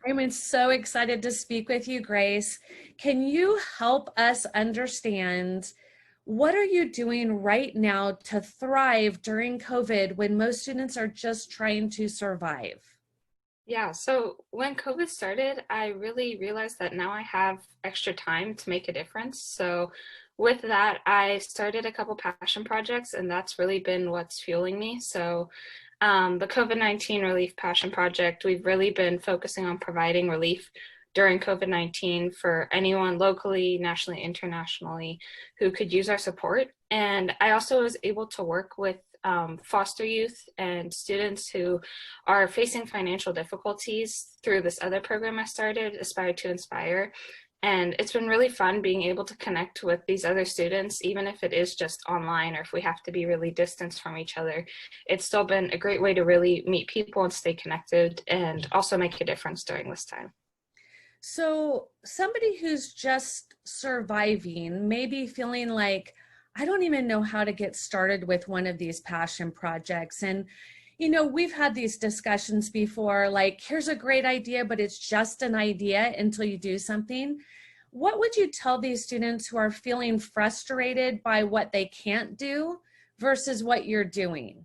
I'm so excited to speak with you, Grace. Can you help us understand what are you doing right now to thrive during COVID when most students are just trying to survive? Yeah, so when COVID started, I really realized that now I have extra time to make a difference. So with that, I started a couple passion projects, and that's really been what's fueling me. So the COVID-19 Relief Passion Project, we've really been focusing on providing relief during COVID-19 for anyone locally, nationally, internationally who could use our support. And I also was able to work with foster youth and students who are facing financial difficulties through this other program I started, Aspire to Inspire. And it's been really fun being able to connect with these other students, even if it is just online or if we have to be really distanced from each other. It's still been a great way to really meet people and stay connected and also make a difference during this time. So, somebody who's just surviving, maybe feeling like, I don't even know how to get started with one of these passion projects. And, we've had these discussions before, like, here's a great idea, but it's just an idea until you do something. What would you tell these students who are feeling frustrated by what they can't do versus what you're doing?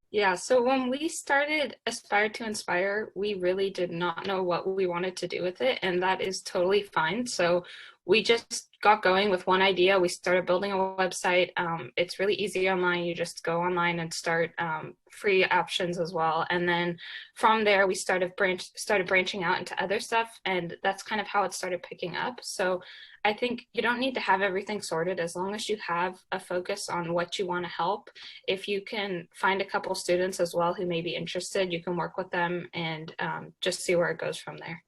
Yeah, so when we started Aspire to Inspire, we really did not know what we wanted to do with it, and that is totally fine. So we just got going with one idea. We started building a website. It's really easy online. You just go online and start free options as well. And then from there, we started branching out into other stuff, and that's kind of how it started picking up. So I think you don't need to have everything sorted as long as you have a focus on what you want to help. If you can find a couple students as well who may be interested, you can work with them and just see where it goes from there.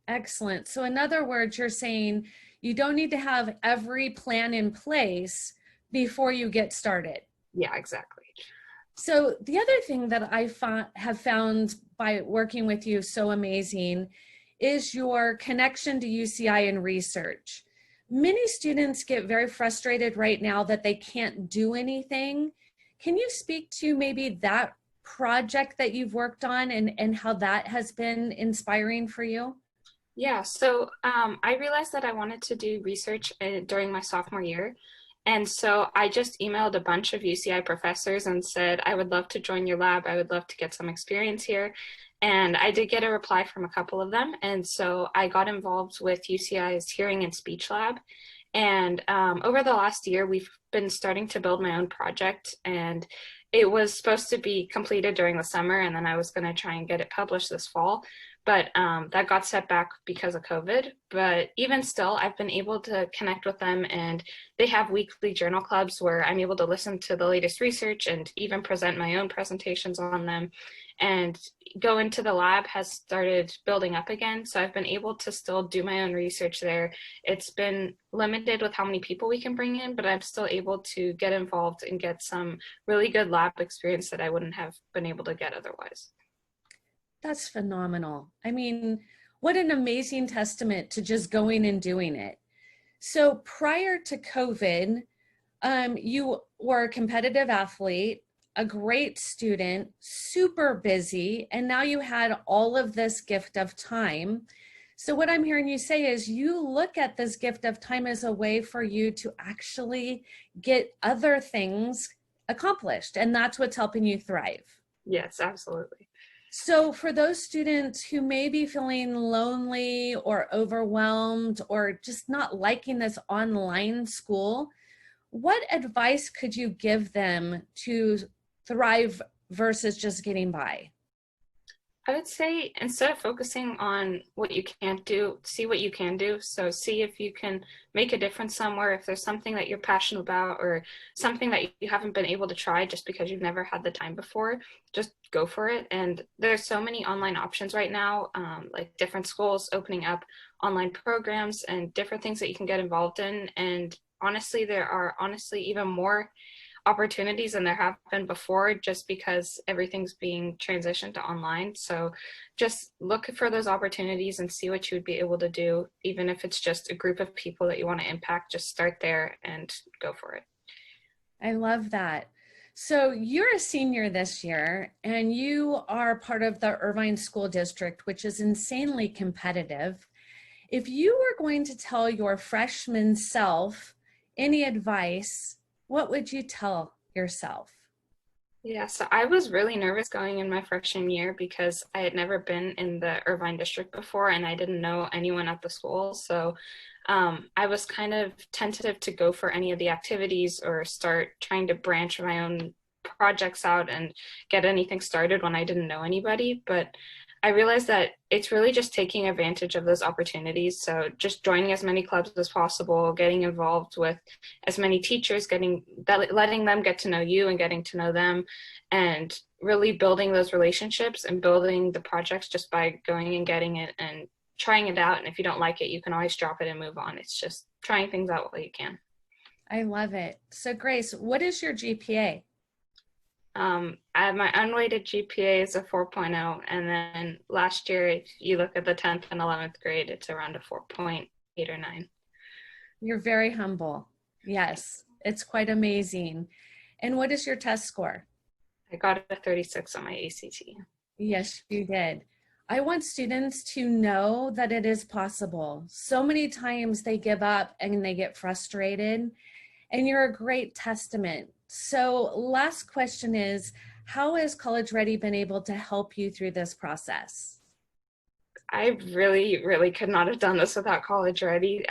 Excellent. So, in other words, you're saying you don't need to have every plan in place before you get started. Yeah, exactly. So, the other thing that have found by working with you so amazing is your connection to UCI and research. Many students get very frustrated right now that they can't do anything. Can you speak to maybe that project that you've worked on and how that has been inspiring for you? Yeah, so I realized that I wanted to do research during my sophomore year. And so I just emailed a bunch of UCI professors and said, I would love to join your lab. I would love to get some experience here. And I did get a reply from a couple of them. And so I got involved with UCI's Hearing and Speech Lab. And over the last year, we've been starting to build my own project. And it was supposed to be completed during the summer, and then I was going to try and get it published this fall. But that got set back because of COVID. But even still, I've been able to connect with them, and they have weekly journal clubs where I'm able to listen to the latest research and even present my own presentations on them. And go into the lab has started building up again. So I've been able to still do my own research there. It's been limited with how many people we can bring in, but I'm still able to get involved and get some really good lab experience that I wouldn't have been able to get otherwise. That's phenomenal. I mean, what an amazing testament to just going and doing it. So prior to COVID, you were a competitive athlete, a great student, super busy, and now you had all of this gift of time. So what I'm hearing you say is you look at this gift of time as a way for you to actually get other things accomplished, and that's what's helping you thrive. Yes, absolutely. So for those students who may be feeling lonely or overwhelmed or just not liking this online school, what advice could you give them to thrive versus just getting by? I would say instead of focusing on what you can't do, see what you can do. So see if you can make a difference somewhere, if there's something that you're passionate about or something that you haven't been able to try just because you've never had the time before, just go for it. And there's so many online options right now, like different schools opening up online programs and different things that you can get involved in. And honestly, there are honestly even more opportunities than there have been before just because everything's being transitioned to online. So just look for those opportunities and see what you would be able to do. Even if it's just a group of people that you want to impact, just start there and go for it. I love that. So you're a senior this year, and you are part of the Irvine School District, which is insanely competitive. If you were going to tell your freshman self any advice, what would you tell yourself? Yeah, so I was really nervous going in my freshman year because I had never been in the Irvine district before and I didn't know anyone at the school. So I was kind of tentative to go for any of the activities or start trying to branch my own projects out and get anything started when I didn't know anybody. But I realized that it's really just taking advantage of those opportunities. So just joining as many clubs as possible, getting involved with as many teachers, letting them get to know you and getting to know them, and really building those relationships and building the projects just by going and getting it and trying it out. And if you don't like it, you can always drop it and move on. It's just trying things out while you can. I love it. So Grace, what is your GPA? My unweighted GPA is a 4.0, and then last year, if you look at the 10th and 11th grade, it's around a 4.8 or 9. You're very humble. Yes, it's quite amazing. And what is your test score? I got a 36 on my ACT. Yes, you did. I want students to know that it is possible. So many times they give up and they get frustrated, and you're a great testament. So last question is, how has College Ready been able to help you through this process? I really, really could not have done this without College Ready.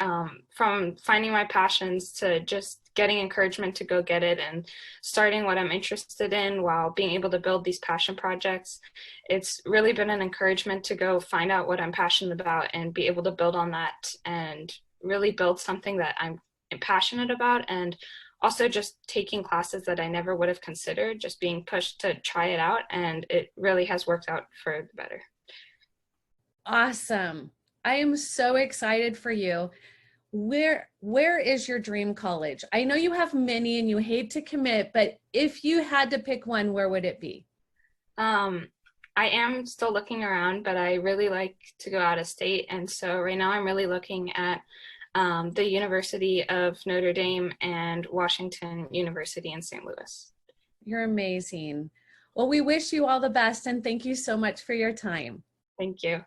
From finding my passions to just getting encouragement to go get it and starting what I'm interested in while being able to build these passion projects. It's really been an encouragement to go find out what I'm passionate about and be able to build on that and really build something that I'm passionate about, and also just taking classes that I never would have considered, just being pushed to try it out, and it really has worked out for the better. Awesome. I am so excited for you. Where is your dream college? I know you have many and you hate to commit, but if you had to pick one, where would it be? Um, I am still looking around, but I really like to go out of state. And so right now I'm really looking at the University of Notre Dame and Washington University in St. Louis. You're amazing. Well, we wish you all the best and thank you so much for your time. Thank you.